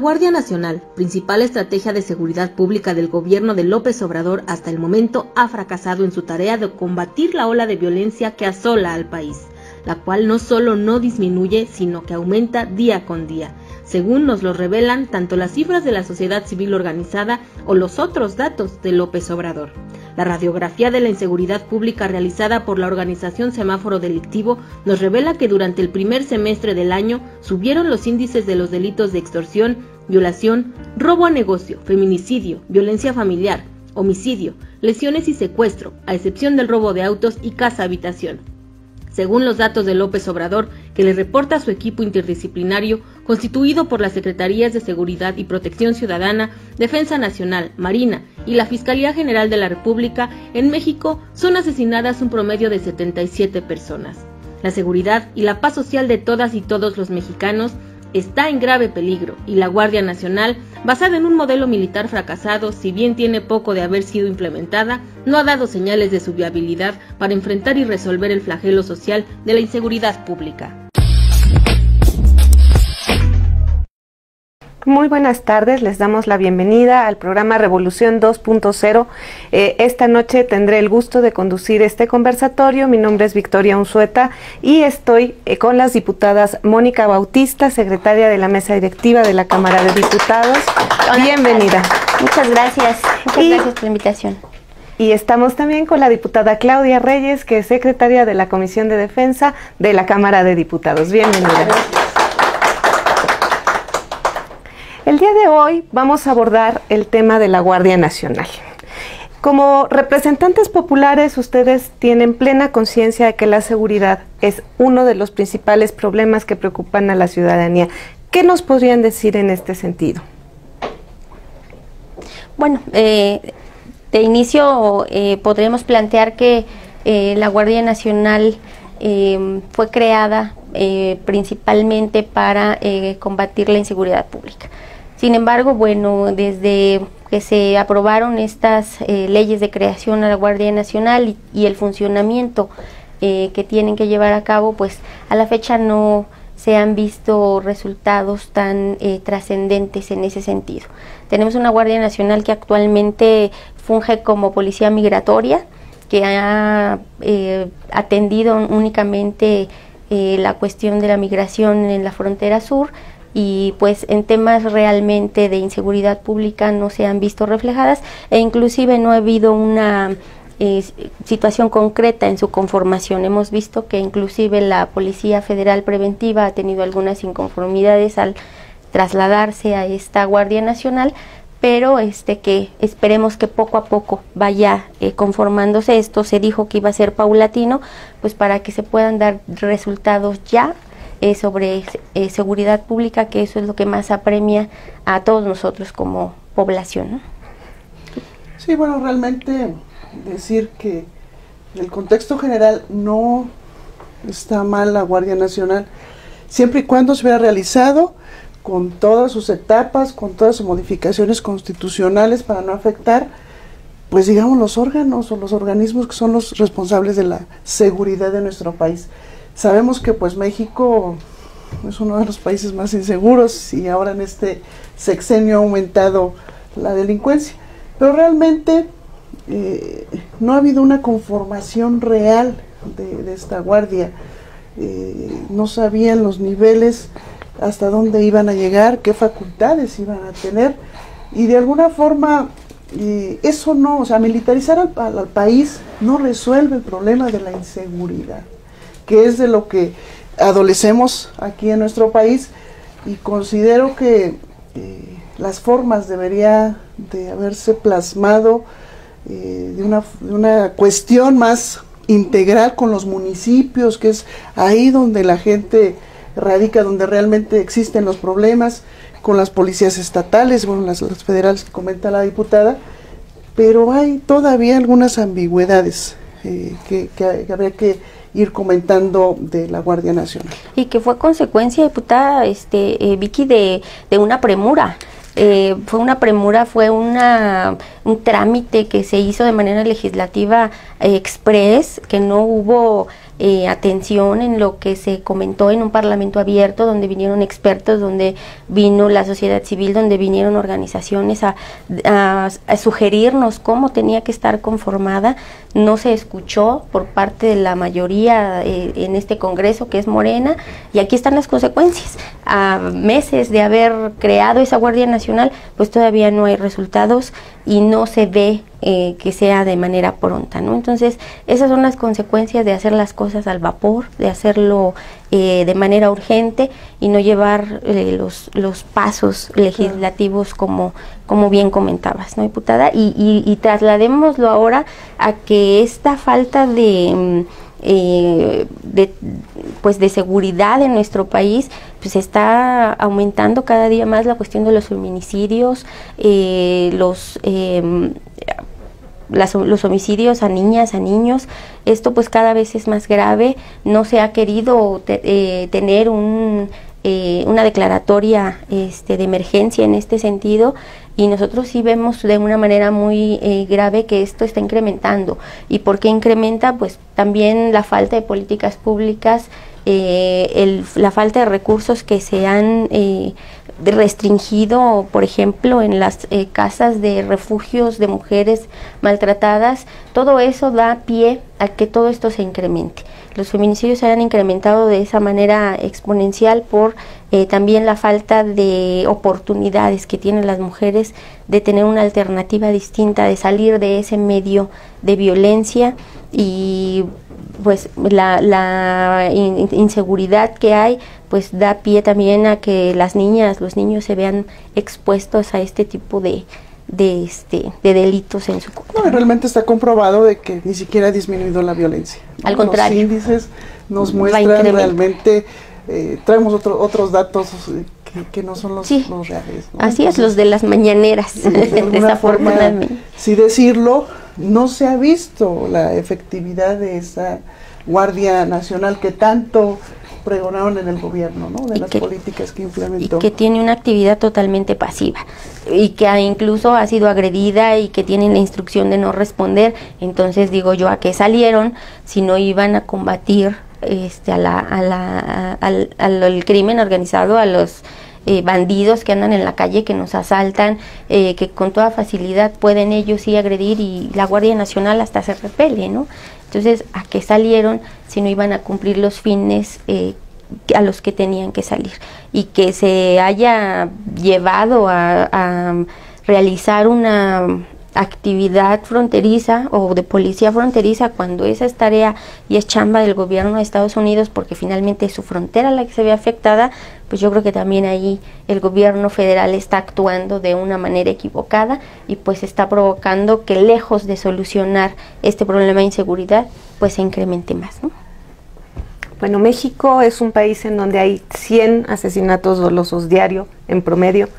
Guardia Nacional, principal estrategia de seguridad pública del gobierno de López Obrador hasta el momento, ha fracasado en su tarea de combatir la ola de violencia que asola al país, la cual no solo no disminuye, sino que aumenta día con día, según nos lo revelan tanto las cifras de la sociedad civil organizada o los otros datos de López Obrador. La radiografía de la inseguridad pública realizada por la organización Semáforo Delictivo nos revela que durante el primer semestre del año subieron los índices de los delitos de extorsión, violación, robo a negocio, feminicidio, violencia familiar, homicidio, lesiones y secuestro, a excepción del robo de autos y casa-habitación. Según los datos de López Obrador, que le reporta a su equipo interdisciplinario, constituido por las Secretarías de Seguridad y Protección Ciudadana, Defensa Nacional, Marina y la Fiscalía General de la República, en México son asesinadas un promedio de 77 personas. La seguridad y la paz social de todas y todos los mexicanos está en grave peligro, y la Guardia Nacional, basada en un modelo militar fracasado, si bien tiene poco de haber sido implementada, no ha dado señales de su viabilidad para enfrentar y resolver el flagelo social de la inseguridad pública. Muy buenas tardes, les damos la bienvenida al programa Revolución 2.0. Esta noche tendré el gusto de conducir este conversatorio. Mi nombre es Victoria Unzueta y estoy con las diputadas Mónica Bautista, secretaria de la mesa directiva de la Cámara de Diputados. Hola, bienvenida. Muchas gracias por la invitación. Y estamos también con la diputada Claudia Reyes, que es secretaria de la Comisión de Defensa de la Cámara de Diputados. Bienvenida. El día de hoy vamos a abordar el tema de la Guardia Nacional. Como representantes populares, ustedes tienen plena conciencia de que la seguridad es uno de los principales problemas que preocupan a la ciudadanía. ¿Qué nos podrían decir en este sentido? Bueno, de inicio podremos plantear que la Guardia Nacional fue creada principalmente para combatir la inseguridad pública. Sin embargo, bueno, desde que se aprobaron estas leyes de creación a la Guardia Nacional y el funcionamiento que tienen que llevar a cabo, pues a la fecha no se han visto resultados tan trascendentes en ese sentido. Tenemos una Guardia Nacional que actualmente funge como policía migratoria, que ha atendido únicamente la cuestión de la migración en la frontera sur, y pues en temas realmente de inseguridad pública no se han visto reflejadas, e inclusive no ha habido una situación concreta en su conformación. Hemos visto que inclusive la Policía Federal Preventiva ha tenido algunas inconformidades al trasladarse a esta Guardia Nacional, pero que esperemos que poco a poco vaya conformándose. Esto se dijo que iba a ser paulatino, pues para que se puedan dar resultados ya sobre seguridad pública, que eso es lo que más apremia a todos nosotros como población, ¿no? Sí, bueno, realmente decir que en el contexto general no está mal la Guardia Nacional, siempre y cuando se hubiera realizado con todas sus etapas, con todas sus modificaciones constitucionales para no afectar, pues digamos, los órganos o los organismos que son los responsables de la seguridad de nuestro país. Sabemos que pues México es uno de los países más inseguros y ahora en este sexenio ha aumentado la delincuencia, pero realmente no ha habido una conformación real de esta guardia. No sabían los niveles, hasta dónde iban a llegar, qué facultades iban a tener, y de alguna forma eso no, o sea, militarizar al país no resuelve el problema de la inseguridad, que es de lo que adolecemos aquí en nuestro país, y considero que las formas debería de haberse plasmado de una cuestión más integral con los municipios, que es ahí donde la gente radica, donde realmente existen los problemas, con las policías estatales, bueno, las federales que comenta la diputada, pero hay todavía algunas ambigüedades que habría que ir comentando de la Guardia Nacional. Y que fue consecuencia, diputada Vicky, de una premura. Fue una premura, fue un trámite que se hizo de manera legislativa express, que no hubo atención en lo que se comentó en un parlamento abierto, donde vinieron expertos, donde vino la sociedad civil, donde vinieron organizaciones a sugerirnos cómo tenía que estar conformada. No se escuchó por parte de la mayoría en este Congreso, que es Morena, y aquí están las consecuencias. A meses de haber creado esa Guardia Nacional, pues todavía no hay resultados y no se ve que sea de manera pronta, ¿no? Entonces, esas son las consecuencias de hacer las cosas al vapor, de hacerlo de manera urgente y no llevar los pasos legislativos como bien comentabas, ¿no, diputada? Y trasladémoslo ahora a que esta falta de seguridad en nuestro país, pues está aumentando cada día más la cuestión de los feminicidios, los homicidios a niñas, a niños. Esto pues cada vez es más grave. No se ha querido tener una declaratoria de emergencia en este sentido, y nosotros sí vemos de una manera muy grave que esto está incrementando. ¿Y por qué incrementa? Pues también la falta de políticas públicas, la falta de recursos que se han restringido, por ejemplo, en las casas de refugios de mujeres maltratadas. Todo eso da pie a que todo esto se incremente. Los feminicidios se han incrementado de esa manera exponencial por también la falta de oportunidades que tienen las mujeres de tener una alternativa distinta, de salir de ese medio de violencia, y pues la inseguridad que hay pues da pie también a que las niñas, los niños se vean expuestos a este tipo de delitos en su contra. No, realmente está comprobado de que ni siquiera ha disminuido la violencia, ¿no? Al contrario. Los índices nos muestran realmente, traemos otros datos que no son los reales, ¿no? Así es, los de las mañaneras, desafortunadamente. Si decirlo, no se ha visto la efectividad de esa Guardia Nacional que tanto pregonaron en el gobierno, ¿no? De las políticas que implementó. Y que tiene una actividad totalmente pasiva, y que incluso ha sido agredida y que tienen la instrucción de no responder. Entonces digo yo, ¿a qué salieron si no iban a combatir al crimen organizado, a los bandidos que andan en la calle, que nos asaltan, que con toda facilidad pueden ellos sí agredir, y la Guardia Nacional hasta se repele, ¿no? Entonces, ¿a qué salieron si no iban a cumplir los fines a los que tenían que salir? Y que se haya llevado a realizar una actividad fronteriza o de policía fronteriza, cuando esa es tarea y es chamba del gobierno de Estados Unidos, porque finalmente es su frontera la que se ve afectada, pues yo creo que también ahí el gobierno federal está actuando de una manera equivocada, y pues está provocando que, lejos de solucionar este problema de inseguridad, pues se incremente más, ¿no? Bueno, México es un país en donde hay 100 asesinatos dolosos diario en promedio.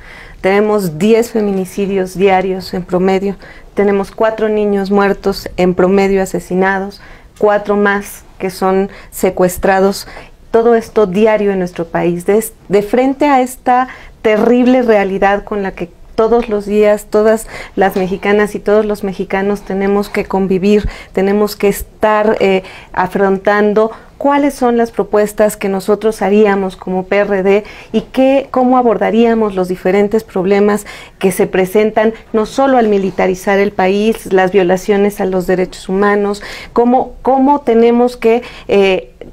Tenemos 10 feminicidios diarios en promedio, tenemos 4 niños muertos en promedio asesinados, 4 más que son secuestrados. Todo esto diario en nuestro país. De frente a esta terrible realidad con la que todos los días todas las mexicanas y todos los mexicanos tenemos que convivir, tenemos que estar afrontando cuáles son las propuestas que nosotros haríamos como PRD y cómo abordaríamos los diferentes problemas que se presentan, no solo al militarizar el país, las violaciones a los derechos humanos, cómo tenemos que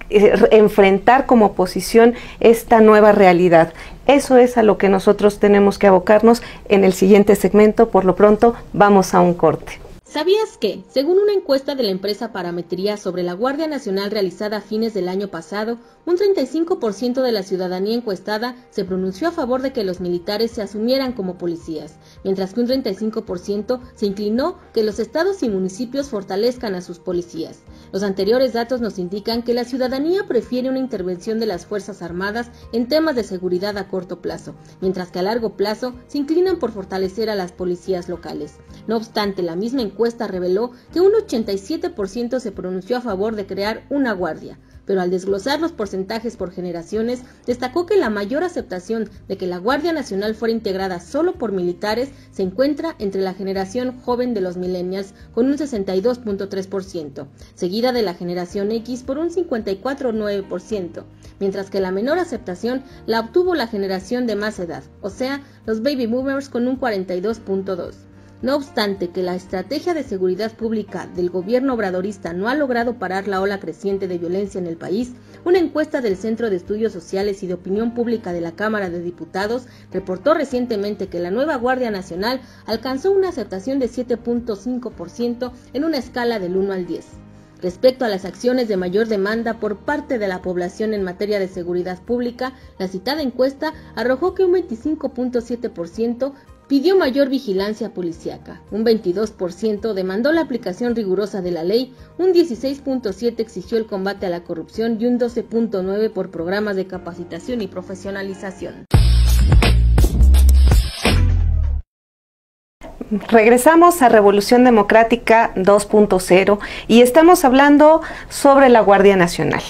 enfrentar como oposición esta nueva realidad. Eso es a lo que nosotros tenemos que abocarnos en el siguiente segmento. Por lo pronto, vamos a un corte. ¿Sabías que, según una encuesta de la empresa Parametría sobre la Guardia Nacional realizada a fines del año pasado, un 35% de la ciudadanía encuestada se pronunció a favor de que los militares se asumieran como policías, mientras que un 35% se inclinó que los estados y municipios fortalezcan a sus policías? Los anteriores datos nos indican que la ciudadanía prefiere una intervención de las Fuerzas Armadas en temas de seguridad a corto plazo, mientras que a largo plazo se inclinan por fortalecer a las policías locales. No obstante, la misma encuesta reveló que un 87% se pronunció a favor de crear una guardia. pero al desglosar los porcentajes por generaciones, destacó que la mayor aceptación de que la Guardia Nacional fuera integrada solo por militares se encuentra entre la generación joven de los millennials con un 62.3%, seguida de la generación X por un 54.9%, mientras que la menor aceptación la obtuvo la generación de más edad, o sea, los baby boomers con un 42.2%. No obstante que la estrategia de seguridad pública del gobierno obradorista no ha logrado parar la ola creciente de violencia en el país, una encuesta del Centro de Estudios Sociales y de Opinión Pública de la Cámara de Diputados reportó recientemente que la nueva Guardia Nacional alcanzó una aceptación de 7.5% en una escala del 1 al 10. Respecto a las acciones de mayor demanda por parte de la población en materia de seguridad pública, la citada encuesta arrojó que un 25.7% pidió mayor vigilancia policíaca, un 22% demandó la aplicación rigurosa de la ley, un 16.7% exigió el combate a la corrupción y un 12.9% por programas de capacitación y profesionalización. Regresamos a Revolución Democrática 2.0 y estamos hablando sobre la Guardia Nacional.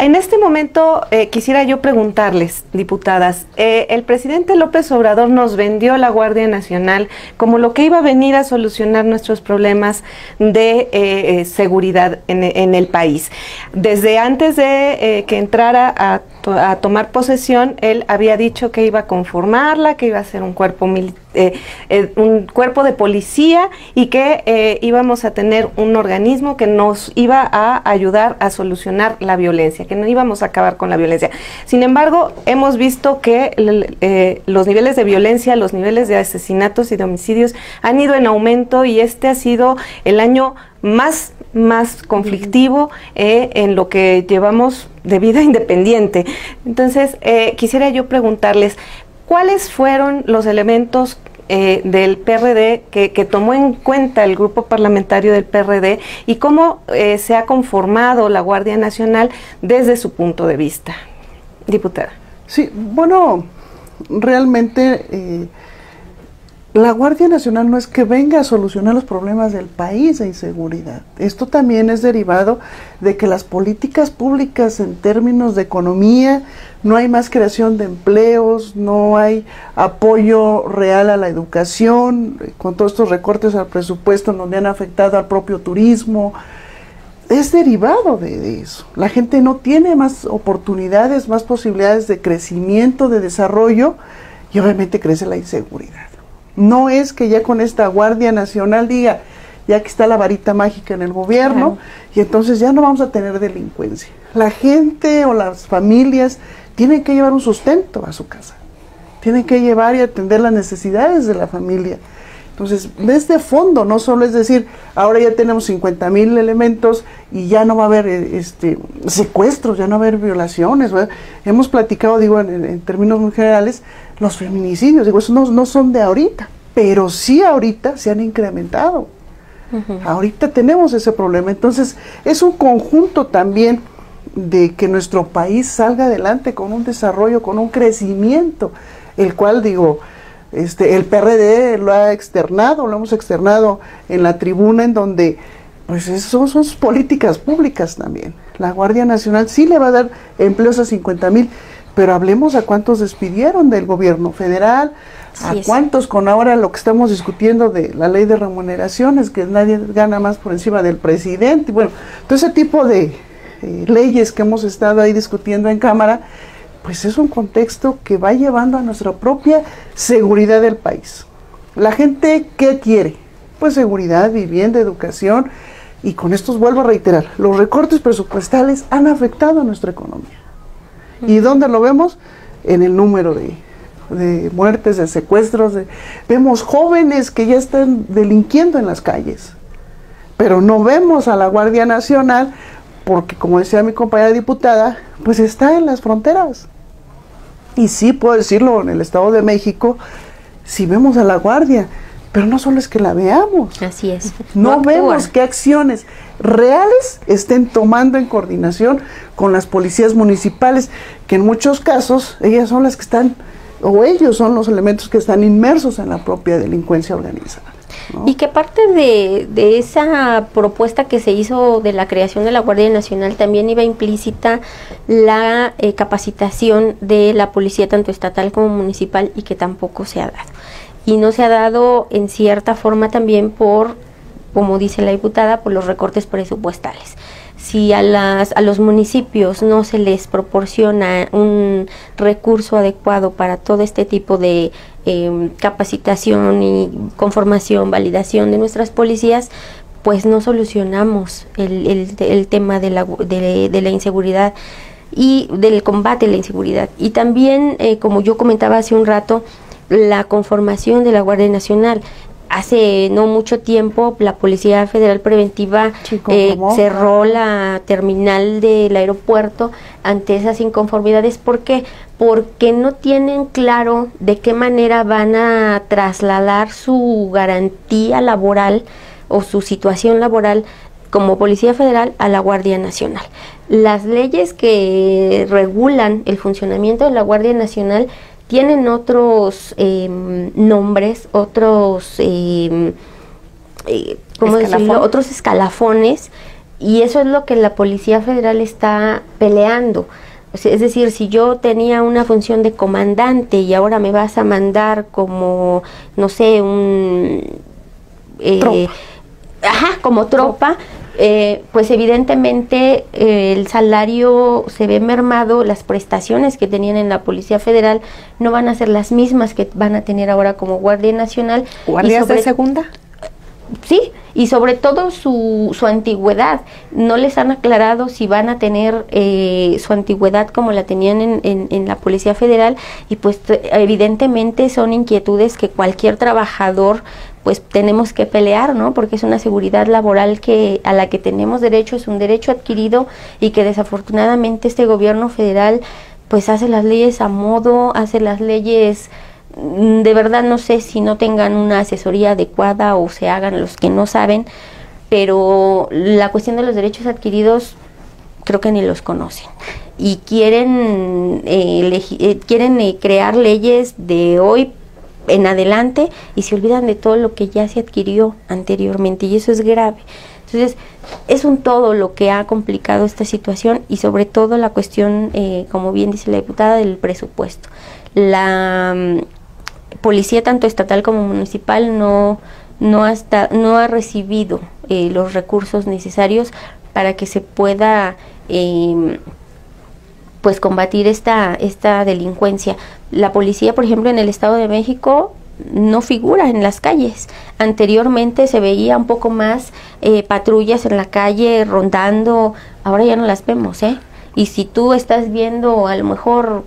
En este momento quisiera yo preguntarles, diputadas, el presidente López Obrador nos vendió la Guardia Nacional como lo que iba a venir a solucionar nuestros problemas de seguridad en el país. Desde antes de que entrara a tomar posesión, él había dicho que iba a conformarla, que iba a ser un cuerpo de policía y que íbamos a tener un organismo que nos iba a ayudar a solucionar la violencia, que no íbamos a acabar con la violencia. Sin embargo, hemos visto que los niveles de violencia, los niveles de asesinatos y de homicidios han ido en aumento y este ha sido el año más conflictivo en lo que llevamos de vida independiente. Entonces, quisiera yo preguntarles, ¿cuáles fueron los elementos del PRD que tomó en cuenta el grupo parlamentario del PRD y cómo se ha conformado la Guardia Nacional desde su punto de vista? Diputada. Sí, bueno, realmente la Guardia Nacional no es que venga a solucionar los problemas del país de inseguridad. Esto también es derivado de que las políticas públicas en términos de economía, no hay más creación de empleos, no hay apoyo real a la educación, con todos estos recortes al presupuesto donde han afectado al propio turismo. Es derivado de eso. La gente no tiene más oportunidades, más posibilidades de crecimiento, de desarrollo, y obviamente crece la inseguridad. No es que ya con esta Guardia Nacional diga, ya que está la varita mágica en el gobierno, claro, y entonces ya no vamos a tener delincuencia. La gente o las familias tienen que llevar un sustento a su casa, tienen que llevar y atender las necesidades de la familia. Entonces, desde fondo, no solo es decir, ahora ya tenemos 50,000 elementos y ya no va a haber secuestros, ya no va a haber violaciones, ¿verdad? Hemos platicado, digo, en términos muy generales, los feminicidios, digo, eso no son de ahorita, pero sí ahorita se han incrementado. Ahorita tenemos ese problema. Entonces, es un conjunto también de que nuestro país salga adelante con un desarrollo, con un crecimiento, el cual, digo, el PRD lo ha externado, lo hemos externado en la tribuna, en donde pues eso son políticas públicas también. La Guardia Nacional sí le va a dar empleos a 50,000, pero hablemos a cuántos despidieron del gobierno federal, a cuántos con ahora lo que estamos discutiendo de la ley de remuneraciones, que nadie gana más por encima del presidente. Bueno, todo ese tipo de leyes que hemos estado ahí discutiendo en Cámara, pues es un contexto que va llevando a nuestra propia seguridad del país. La gente, ¿qué quiere? Pues seguridad, vivienda, educación, y con esto vuelvo a reiterar, los recortes presupuestales han afectado a nuestra economía. ¿Y dónde lo vemos? En el número de muertes, de secuestros, vemos jóvenes que ya están delinquiendo en las calles, pero no vemos a la Guardia Nacional porque, como decía mi compañera diputada, pues está en las fronteras. Y sí, puedo decirlo, en el Estado de México, sí vemos a la Guardia, pero no solo es que la veamos. Así es. No vemos qué acciones reales estén tomando en coordinación con las policías municipales, que en muchos casos ellas son las que están, o ellos son los elementos que están inmersos en la propia delincuencia organizada. ¿no? Y que parte de esa propuesta que se hizo de la creación de la Guardia Nacional también iba implícita la capacitación de la policía tanto estatal como municipal, y que tampoco se ha dado. Y no se ha dado en cierta forma también por, como dice la diputada, por los recortes presupuestales. Si a los municipios no se les proporciona un recurso adecuado para todo este tipo de capacitación y conformación, validación de nuestras policías, pues no solucionamos el tema de la inseguridad y del combate a la inseguridad. Y también, como yo comentaba hace un rato, la conformación de la Guardia Nacional. Hace no mucho tiempo la Policía Federal Preventiva cerró la terminal del aeropuerto ante esas inconformidades. ¿Por qué? Porque no tienen claro de qué manera van a trasladar su garantía laboral o su situación laboral como Policía Federal a la Guardia Nacional. Las leyes que regulan el funcionamiento de la Guardia Nacional tienen otros nombres, otros, ¿cómo decirlo? Otros escalafones, y eso es lo que la Policía Federal está peleando. O sea, es decir, si yo tenía una función de comandante y ahora me vas a mandar como, no sé, como tropa, pues evidentemente el salario se ve mermado, las prestaciones que tenían en la Policía Federal no van a ser las mismas que van a tener ahora como Guardia Nacional. ¿Guardias de segunda? Sí, y sobre todo su antigüedad. No les han aclarado si van a tener su antigüedad como la tenían en la Policía Federal, y pues evidentemente son inquietudes que cualquier trabajador pues tenemos que pelear, ¿no? Porque es una seguridad laboral a la que tenemos derecho, es un derecho adquirido, y que desafortunadamente este gobierno federal pues hace las leyes a modo, hace las leyes, de verdad no sé si no tengan una asesoría adecuada o se hagan los que no saben, pero la cuestión de los derechos adquiridos creo que ni los conocen, y quieren crear leyes de hoy en adelante y se olvidan de todo lo que ya se adquirió anteriormente, y eso es grave. Entonces, es un todo lo que ha complicado esta situación, y sobre todo la cuestión, como bien dice la diputada, del presupuesto. La policía, tanto estatal como municipal, no ha recibido los recursos necesarios para que se pueda pues combatir esta delincuencia. La policía, por ejemplo, en el Estado de México no figura en las calles. Anteriormente se veía un poco más patrullas en la calle rondando, ahora ya no las vemos, y si tú estás viendo a lo mejor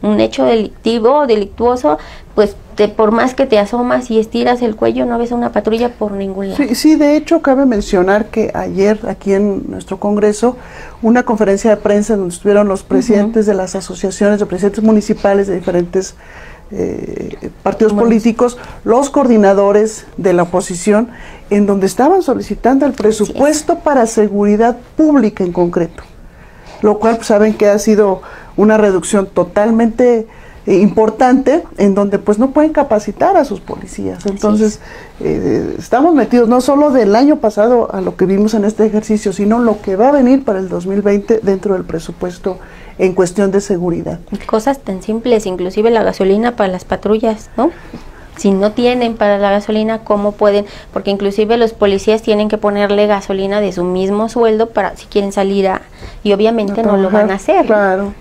un hecho delictuoso, pues por más que te asomas y estiras el cuello, no ves a una patrulla por ningún lado. Sí, de hecho cabe mencionar que ayer aquí en nuestro Congreso, una conferencia de prensa donde estuvieron los presidentes de las asociaciones, los presidentes municipales de diferentes partidos políticos, los coordinadores de la oposición, en donde estaban solicitando el presupuesto para seguridad pública en concreto, lo cual pues, saben que ha sido una reducción totalmente importante, en donde pues no pueden capacitar a sus policías. Entonces estamos metidos no solo del año pasado a lo que vimos en este ejercicio, sino lo que va a venir para el 2020 dentro del presupuesto en cuestión de seguridad. Cosas tan simples, inclusive la gasolina para las patrullas, ¿no? Si no tienen para la gasolina, ¿cómo pueden? Porque inclusive los policías tienen que ponerle gasolina de su mismo sueldo para si quieren salir y obviamente no lo van a hacer. Claro.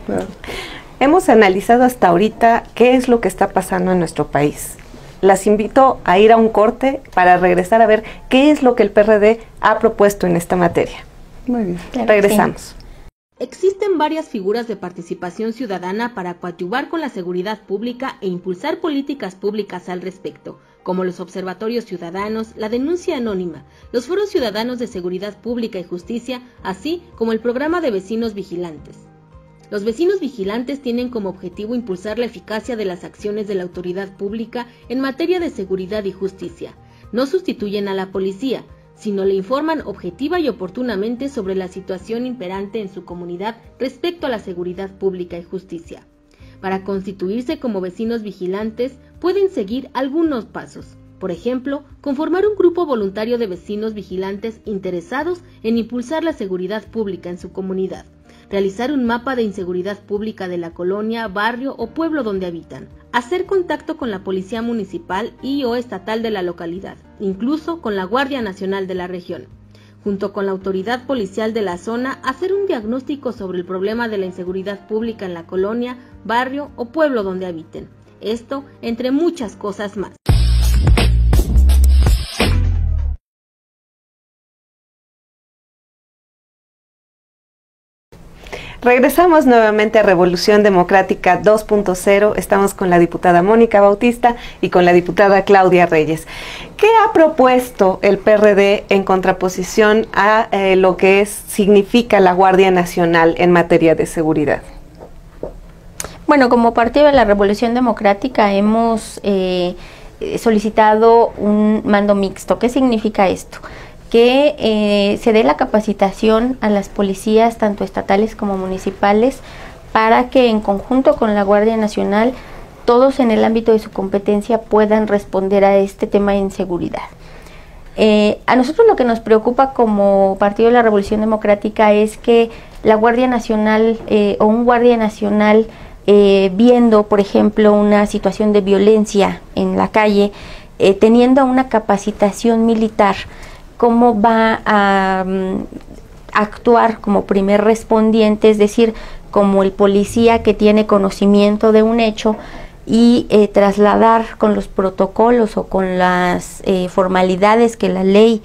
Hemos analizado hasta ahorita qué es lo que está pasando en nuestro país. Las invito a ir a un corte para regresar a ver qué es lo que el PRD ha propuesto en esta materia. Muy bien. Claro, regresamos. sí. Existen varias figuras de participación ciudadana para coadyuvar con la seguridad pública e impulsar políticas públicas al respecto, como los observatorios ciudadanos, la denuncia anónima, los foros ciudadanos de seguridad pública y justicia, así como el programa de vecinos vigilantes. Los vecinos vigilantes tienen como objetivo impulsar la eficacia de las acciones de la autoridad pública en materia de seguridad y justicia. No sustituyen a la policía, sino le informan objetiva y oportunamente sobre la situación imperante en su comunidad respecto a la seguridad pública y justicia. Para constituirse como vecinos vigilantes, pueden seguir algunos pasos. Por ejemplo, conformar un grupo voluntario de vecinos vigilantes interesados en impulsar la seguridad pública en su comunidad. Realizar un mapa de inseguridad pública de la colonia, barrio o pueblo donde habitan. Hacer contacto con la policía municipal y o estatal de la localidad, incluso con la Guardia Nacional de la región. Junto con la autoridad policial de la zona, hacer un diagnóstico sobre el problema de la inseguridad pública en la colonia, barrio o pueblo donde habiten. Esto, entre muchas cosas más. Regresamos nuevamente a Revolución Democrática 2.0. Estamos con la diputada Mónica Bautista y con la diputada Claudia Reyes. ¿Qué ha propuesto el PRD en contraposición a lo que significa la Guardia Nacional en materia de seguridad? Bueno, como partido de la Revolución Democrática hemos solicitado un mando mixto. ¿Qué significa esto? Que se dé la capacitación a las policías, tanto estatales como municipales, para que en conjunto con la Guardia Nacional, todos en el ámbito de su competencia puedan responder a este tema de inseguridad. A nosotros lo que nos preocupa como Partido de la Revolución Democrática es que la Guardia Nacional o un Guardia Nacional viendo, por ejemplo, una situación de violencia en la calle, teniendo una capacitación militar, cómo va a actuar como primer respondiente, es decir, como el policía que tiene conocimiento de un hecho y trasladar con los protocolos o con las formalidades que la ley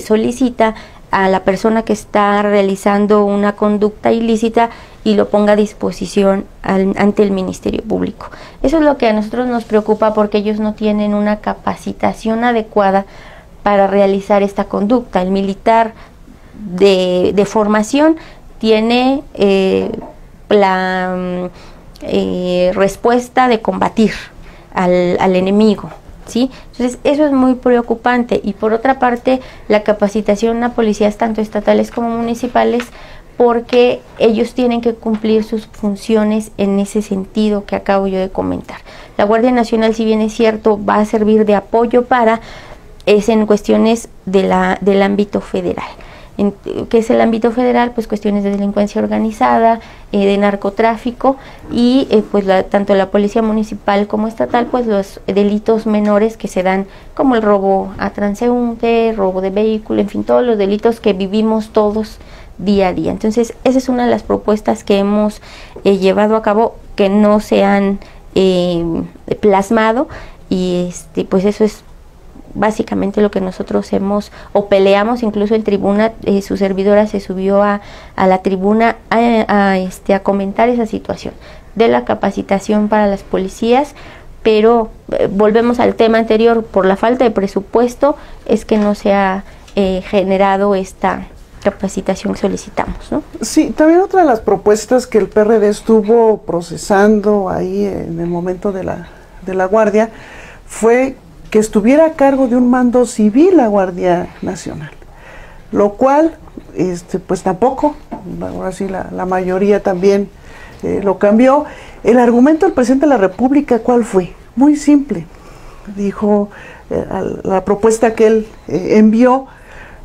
solicita a la persona que está realizando una conducta ilícita y lo ponga a disposición ante el Ministerio Público. Eso es lo que a nosotros nos preocupa, porque ellos no tienen una capacitación adecuada para realizar esta conducta. El militar de formación tiene la respuesta de combatir al enemigo, ¿sí? Entonces eso es muy preocupante. Y por otra parte, la capacitación a policías tanto estatales como municipales, porque ellos tienen que cumplir sus funciones en ese sentido que acabo yo de comentar. La Guardia Nacional, si bien es cierto, va a servir de apoyo es en cuestiones del ámbito federal. ¿Qué es el ámbito federal? Pues cuestiones de delincuencia organizada, de narcotráfico y pues tanto la policía municipal como estatal, pues los delitos menores que se dan, como el robo a transeúnte, robo de vehículo, en fin, todos los delitos que vivimos todos día a día. Entonces esa es una de las propuestas que hemos llevado a cabo, que no se han plasmado, y pues eso es básicamente lo que nosotros peleamos. Incluso en tribuna, su servidora se subió a la tribuna a comentar esa situación de la capacitación para las policías, pero volvemos al tema anterior, por la falta de presupuesto es que no se ha generado esta capacitación que solicitamos, ¿no? Sí, también otra de las propuestas que el PRD estuvo procesando ahí en el momento de la Guardia fue que estuviera a cargo de un mando civil la Guardia Nacional, lo cual pues tampoco, ahora sí la mayoría también lo cambió. El argumento del presidente de la República, ¿cuál fue? Muy simple. Dijo, la propuesta que él envió,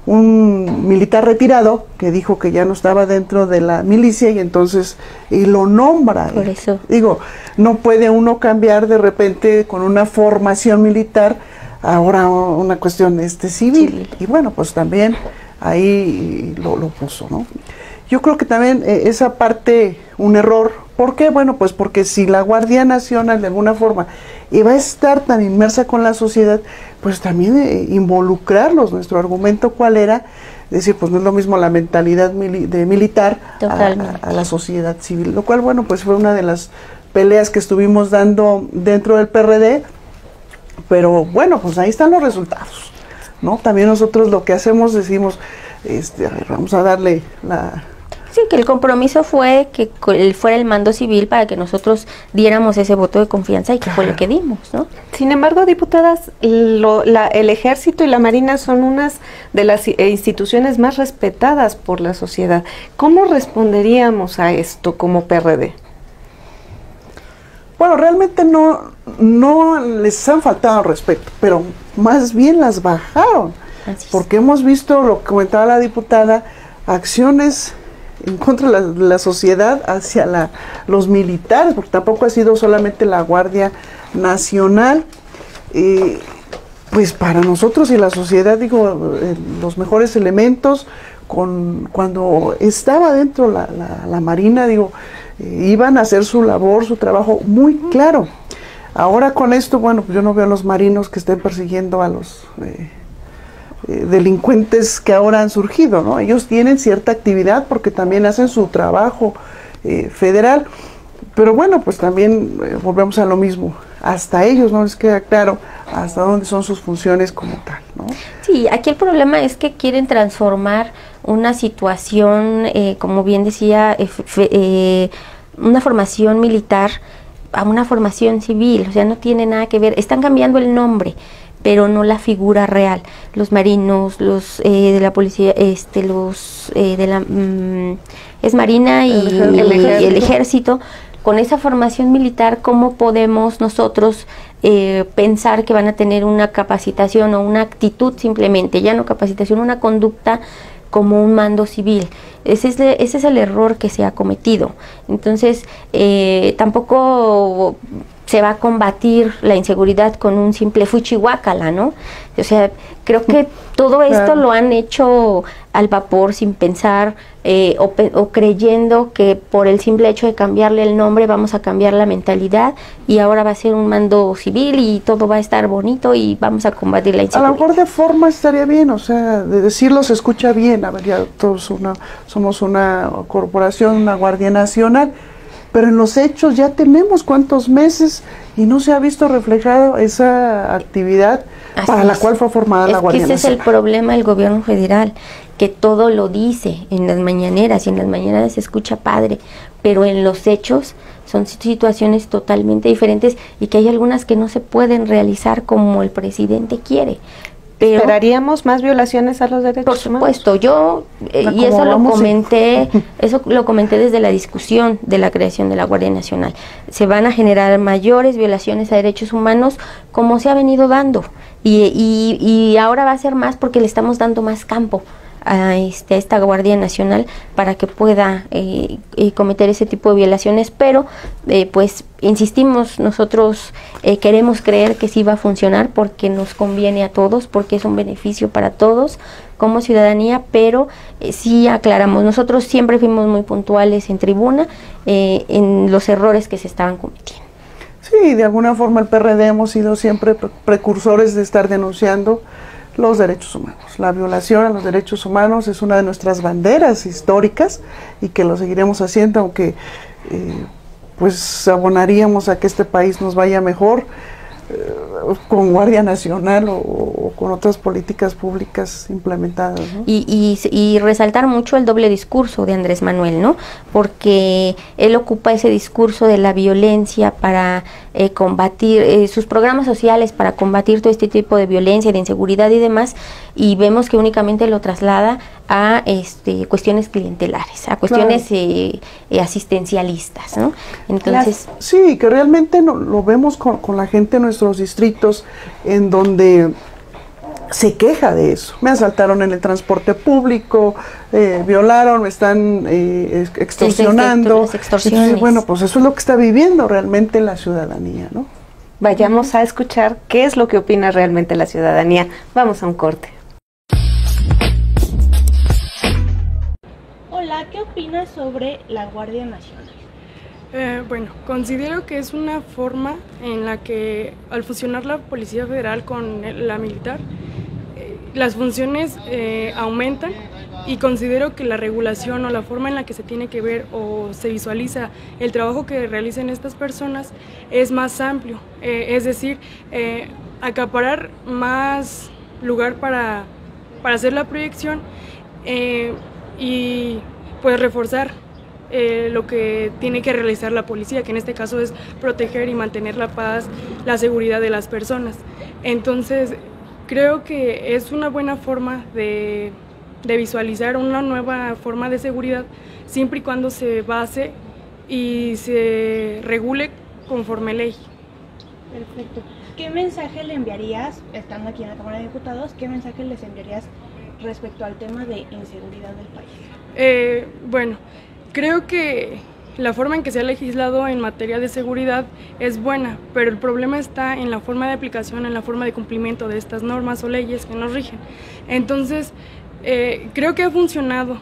un militar retirado que dijo que ya no estaba dentro de la milicia y entonces lo nombra. Por eso. Digo, no puede uno cambiar de repente con una formación militar ahora una cuestión civil. Y bueno, pues también ahí lo puso, ¿no? Yo creo que también esa parte, un error. ¿Por qué? Bueno, pues porque si la Guardia Nacional de alguna forma iba a estar tan inmersa con la sociedad, pues también involucrarlos. Nuestro argumento, ¿cuál era? Decir, pues no es lo mismo la mentalidad de militar a la sociedad civil, lo cual, bueno, pues fue una de las peleas que estuvimos dando dentro del PRD, pero bueno, pues ahí están los resultados, ¿no? También nosotros lo que hacemos, decimos, a ver, vamos a darle Sí, que el compromiso fue que fuera el mando civil para que nosotros diéramos ese voto de confianza, y que fue lo que dimos, ¿no? Sin embargo, diputadas, el Ejército y la Marina son unas de las instituciones más respetadas por la sociedad. ¿Cómo responderíamos a esto como PRD? Bueno, realmente no les han faltado al respeto, pero más bien las bajaron, porque hemos visto, lo que comentaba la diputada, acciones en contra de la sociedad hacia los militares, porque tampoco ha sido solamente la Guardia Nacional. Pues para nosotros y la sociedad, digo, los mejores elementos, cuando estaba dentro la Marina, digo, iban a hacer su labor, su trabajo muy claro. Ahora con esto, bueno, pues yo no veo a los marinos que estén persiguiendo a los delincuentes que ahora han surgido, ¿no? Ellos tienen cierta actividad porque también hacen su trabajo federal, pero bueno, pues también volvemos a lo mismo. Hasta ellos no les queda claro hasta dónde son sus funciones como tal, ¿no? Sí, aquí el problema es que quieren transformar una situación, como bien decía, una formación militar a una formación civil, o sea, no tiene nada que ver, están cambiando el nombre, pero no la figura real. Los marinos, los de la policía, los de la es Marina y el ejército, con esa formación militar, ¿cómo podemos nosotros pensar que van a tener una capacitación o una actitud simplemente, ya no capacitación, una conducta como un mando civil? Ese es el error que se ha cometido. Entonces, tampoco se va a combatir la inseguridad con un simple fuchihuacala, ¿no? O sea, creo que todo esto lo han hecho al vapor, sin pensar o creyendo que por el simple hecho de cambiarle el nombre vamos a cambiar la mentalidad y ahora va a ser un mando civil y todo va a estar bonito y vamos a combatir la inseguridad. A lo mejor de forma estaría bien, o sea, de decirlo se escucha bien, a ver, ya todos somos una corporación, una Guardia Nacional, pero en los hechos ya tenemos cuántos meses y no se ha visto reflejado esa actividad para la cual fue formada la Guardia Nacional. Ese es el problema del gobierno federal, que todo lo dice en las mañaneras, y en las mañaneras se escucha padre, pero en los hechos son situaciones totalmente diferentes y que hay algunas que no se pueden realizar como el presidente quiere. Pero ¿esperaríamos más violaciones a los derechos humanos? Por supuesto, yo, y eso lo comenté desde la discusión de la creación de la Guardia Nacional. Se van a generar mayores violaciones a derechos humanos como se ha venido dando, y ahora va a ser más porque le estamos dando más campo a esta Guardia Nacional para que pueda cometer ese tipo de violaciones, pero pues insistimos, nosotros queremos creer que sí va a funcionar porque nos conviene a todos, porque es un beneficio para todos como ciudadanía, pero sí aclaramos, nosotros siempre fuimos muy puntuales en tribuna en los errores que se estaban cometiendo. Sí, de alguna forma el PRD hemos sido siempre precursores de estar denunciando los derechos humanos. La violación a los derechos humanos es una de nuestras banderas históricas y que lo seguiremos haciendo, aunque pues abonaríamos a que este país nos vaya mejor con Guardia Nacional o con otras políticas públicas implementadas, ¿no? Y resaltar mucho el doble discurso de Andrés Manuel, ¿no? Porque él ocupa ese discurso de la violencia para combatir sus programas sociales, para combatir todo este tipo de violencia, de inseguridad y demás, y vemos que únicamente lo traslada a cuestiones clientelares, a cuestiones asistencialistas, ¿no? Entonces, sí, que realmente lo vemos con la gente en nuestros distritos, en donde se queja de eso. Me asaltaron en el transporte público, violaron, me están extorsionando. Entonces, bueno, pues eso es lo que está viviendo realmente la ciudadanía, ¿no? Vayamos a escuchar qué es lo que opina realmente la ciudadanía. Vamos a un corte. Hola, ¿qué opinas sobre la Guardia Nacional? Bueno, considero que es una forma en la que al fusionar la Policía Federal con la militar, las funciones aumentan, y considero que la regulación o la forma en la que se tiene que ver o se visualiza el trabajo que realicen estas personas es más amplio, es decir, acaparar más lugar para hacer la proyección y pues reforzar lo que tiene que realizar la policía, que en este caso es proteger y mantener la paz, la seguridad de las personas. Entonces, creo que es una buena forma de visualizar una nueva forma de seguridad, siempre y cuando se base y se regule conforme ley. Perfecto. ¿Qué mensaje le enviarías, estando aquí en la Cámara de Diputados, qué mensaje les enviarías respecto al tema de inseguridad del país? Bueno, creo que la forma en que se ha legislado en materia de seguridad es buena, pero el problema está en la forma de aplicación, en la forma de cumplimiento de estas normas o leyes que nos rigen. Entonces, creo que ha funcionado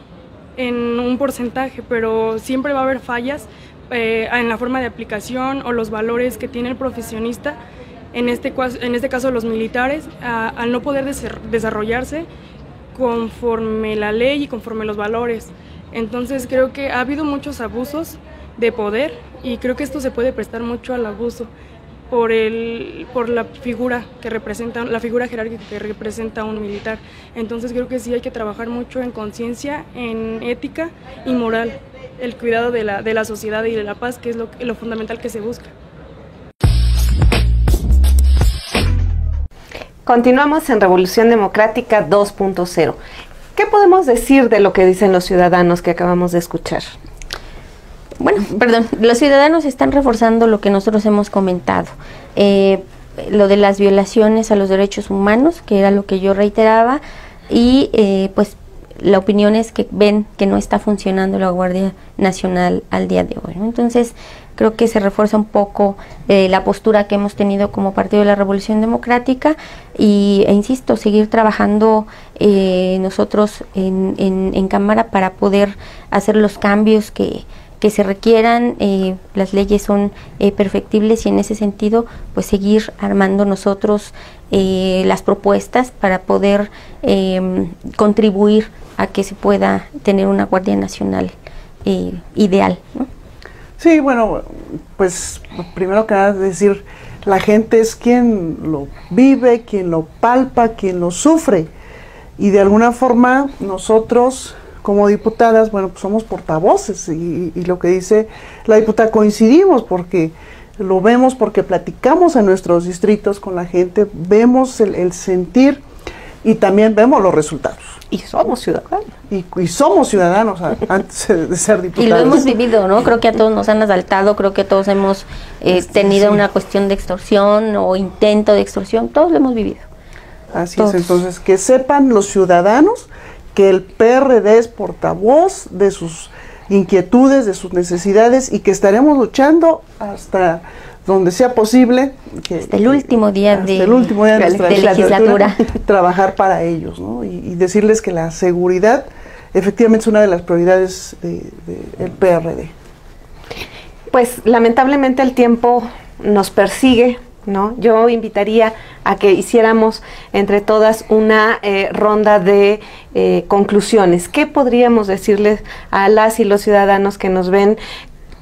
en un porcentaje, pero siempre va a haber fallas en la forma de aplicación o los valores que tiene el profesionista, en este caso los militares, al no poder desarrollarse conforme la ley y conforme los valores. Entonces creo que ha habido muchos abusos de poder y creo que esto se puede prestar mucho al abuso por la figura que representa, la figura jerárquica que representa un militar. Entonces creo que sí hay que trabajar mucho en conciencia, en ética y moral, el cuidado de la sociedad y de la paz, que es lo fundamental que se busca. Continuamos en Revolución Democrática 2.0. ¿Qué podemos decir de lo que dicen los ciudadanos que acabamos de escuchar? Bueno, perdón, los ciudadanos están reforzando lo que nosotros hemos comentado. Lo de las violaciones a los derechos humanos, que era lo que yo reiteraba, y pues la opinión es que ven que no está funcionando la Guardia Nacional al día de hoy, ¿no? Entonces, creo que se refuerza un poco la postura que hemos tenido como Partido de la Revolución Democrática e insisto, seguir trabajando nosotros en Cámara para poder hacer los cambios que se requieran. Las leyes son perfectibles y en ese sentido pues seguir armando nosotros las propuestas para poder contribuir a que se pueda tener una Guardia Nacional ideal, ¿no? Sí, bueno, pues primero que nada decir, la gente es quien lo vive, quien lo palpa, quien lo sufre, y de alguna forma nosotros como diputadas, bueno, pues somos portavoces, y lo que dice la diputada coincidimos, porque lo vemos, porque platicamos en nuestros distritos con la gente, vemos el sentir y también vemos los resultados. Y somos ciudadanos. Y somos ciudadanos antes de ser diputados. Y lo hemos vivido, ¿no? Creo que a todos nos han asaltado, creo que todos hemos tenido una cuestión de extorsión o intento de extorsión, todos lo hemos vivido. Así es, entonces que sepan los ciudadanos que el PRD es portavoz de sus inquietudes, de sus necesidades, y que estaremos luchando hasta donde sea posible, hasta el último día de nuestra legislatura, trabajar para ellos, ¿no? Y decirles que la seguridad efectivamente es una de las prioridades del PRD. Pues lamentablemente el tiempo nos persigue, ¿no? Yo invitaría a que hiciéramos entre todas una ronda de conclusiones. ¿Qué podríamos decirles a las y los ciudadanos que nos ven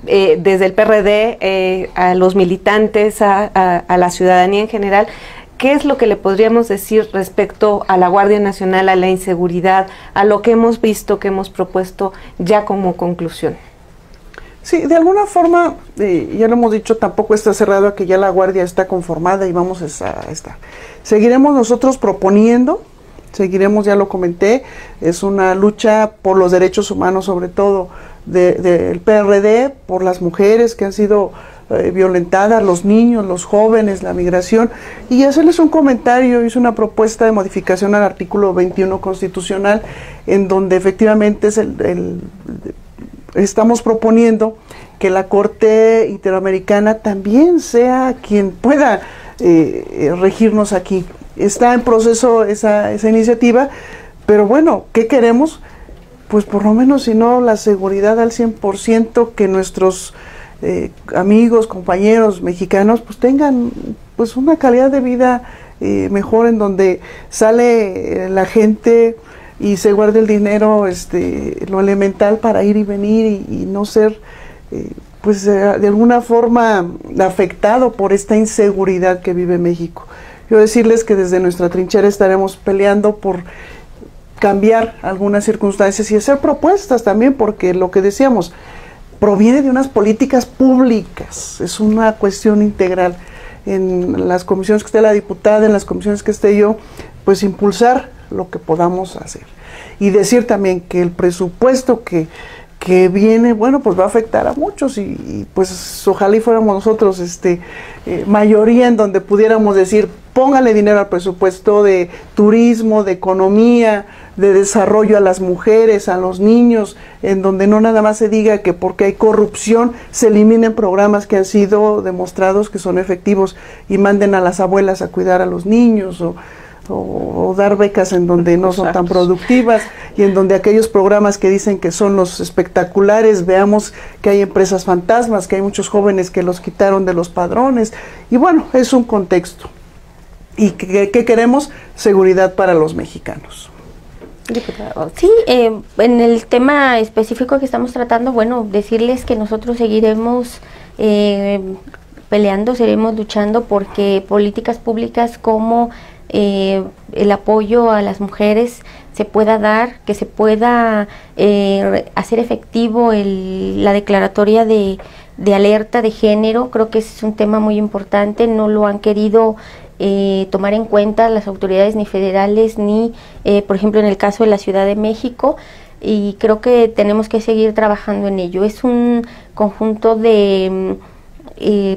desde el PRD, a los militantes, a la ciudadanía en general? ¿Qué es lo que le podríamos decir respecto a la Guardia Nacional, a la inseguridad, a lo que hemos visto, que hemos propuesto ya como conclusión? Sí, de alguna forma, ya lo hemos dicho, tampoco está cerrado a que ya la Guardia está conformada y vamos a estar. Seguiremos nosotros proponiendo, seguiremos, ya lo comenté, es una lucha por los derechos humanos, sobre todo del PRD, por las mujeres que han sido violentadas, los niños, los jóvenes, la migración, y hacerles un comentario. Hice una propuesta de modificación al artículo 21 constitucional, en donde efectivamente es estamos proponiendo que la Corte Interamericana también sea quien pueda regirnos aquí. Está en proceso esa iniciativa, pero bueno, ¿qué queremos? Pues por lo menos, si no la seguridad al 100%, que nuestros amigos, compañeros mexicanos pues tengan pues una calidad de vida mejor, en donde sale la gente y se guarde el dinero, lo elemental para ir y venir y no ser pues de alguna forma afectado por esta inseguridad que vive México. Yo decirles que desde nuestra trinchera estaremos peleando por cambiar algunas circunstancias y hacer propuestas también, porque lo que decíamos proviene de unas políticas públicas, es una cuestión integral. En las comisiones que esté la diputada, en las comisiones que esté yo, pues impulsar lo que podamos hacer. Y decir también que el presupuesto que que viene, bueno, pues va a afectar a muchos y pues ojalá y fuéramos nosotros mayoría en donde pudiéramos decir, póngale dinero al presupuesto de turismo, de economía, de desarrollo a las mujeres, a los niños, en donde no nada más se diga que porque hay corrupción se eliminen programas que han sido demostrados que son efectivos y manden a las abuelas a cuidar a los niños o dar becas en donde no son tan productivas y en donde aquellos programas que dicen que son los espectaculares, veamos que hay empresas fantasmas, que hay muchos jóvenes que los quitaron de los padrones y bueno, es un contexto. ¿Y qué queremos? Seguridad para los mexicanos. Sí, en el tema específico que estamos tratando, bueno, decirles que nosotros seguiremos peleando, seguiremos luchando porque políticas públicas como el apoyo a las mujeres se pueda dar, que se pueda hacer efectivo la declaratoria de alerta de género. Creo que ese es un tema muy importante, no lo han querido tomar en cuenta las autoridades ni federales ni, por ejemplo, en el caso de la Ciudad de México, y creo que tenemos que seguir trabajando en ello. Es un conjunto de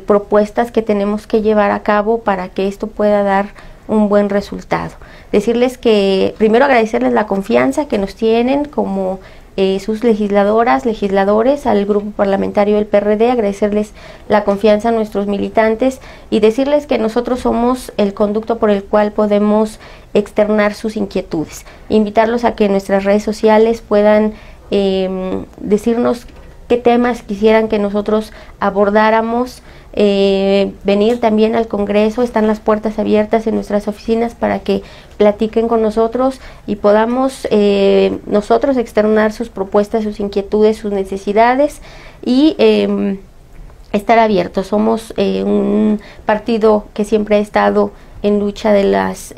propuestas que tenemos que llevar a cabo para que esto pueda dar un buen resultado. Decirles que, primero agradecerles la confianza que nos tienen como sus legisladoras, legisladores, al grupo parlamentario del PRD, agradecerles la confianza a nuestros militantes y decirles que nosotros somos el conducto por el cual podemos externar sus inquietudes. Invitarlos a que en nuestras redes sociales puedan decirnos qué temas quisieran que nosotros abordáramos, venir también al Congreso, están las puertas abiertas en nuestras oficinas para que platiquen con nosotros y podamos nosotros externar sus propuestas, sus inquietudes, sus necesidades y estar abiertos. Somos un partido que siempre ha estado en lucha de las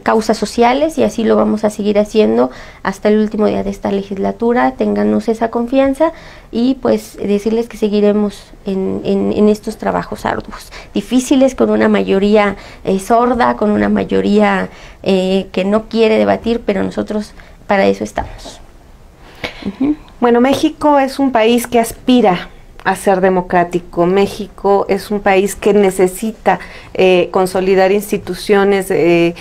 causas sociales y así lo vamos a seguir haciendo hasta el último día de esta legislatura. Téngannos esa confianza y pues decirles que seguiremos en estos trabajos arduos, difíciles, con una mayoría sorda, con una mayoría que no quiere debatir, pero nosotros para eso estamos. Bueno, México es un país que aspira a ser democrático. México es un país que necesita consolidar instituciones que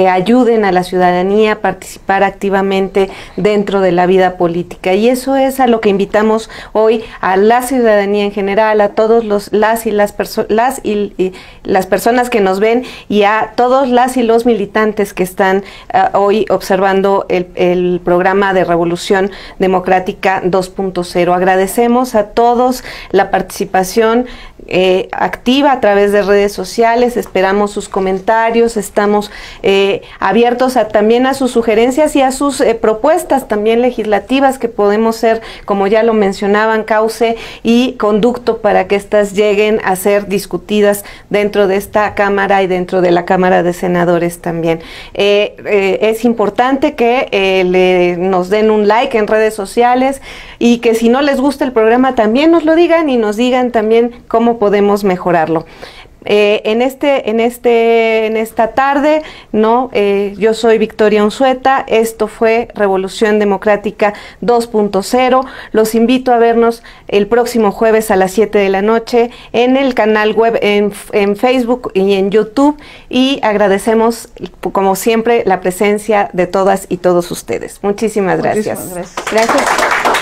ayuden a la ciudadanía a participar activamente dentro de la vida política, y eso es a lo que invitamos hoy a la ciudadanía en general, a todos las personas que nos ven y a todos las y los militantes que están hoy observando el programa de Revolución Democrática 2.0. Agradecemos a todos la participación activa a través de redes sociales, esperamos sus comentarios, estamos abiertos también a sus sugerencias y a sus propuestas también legislativas que podemos ser, como ya lo mencionaban, cauce y conducto para que éstas lleguen a ser discutidas dentro de esta Cámara y dentro de la Cámara de Senadores también. Es importante que nos den un like en redes sociales y que si no les gusta el programa también nos lo digan y nos digan también cómo podemos mejorarlo. En esta tarde, yo soy Victoria Unzueta, esto fue Revolución Democrática 2.0. Los invito a vernos el próximo jueves a las 7 de la noche en el canal web, en Facebook y en YouTube, y agradecemos como siempre la presencia de todas y todos ustedes. Muchísimas gracias. Muchísimas gracias. Gracias.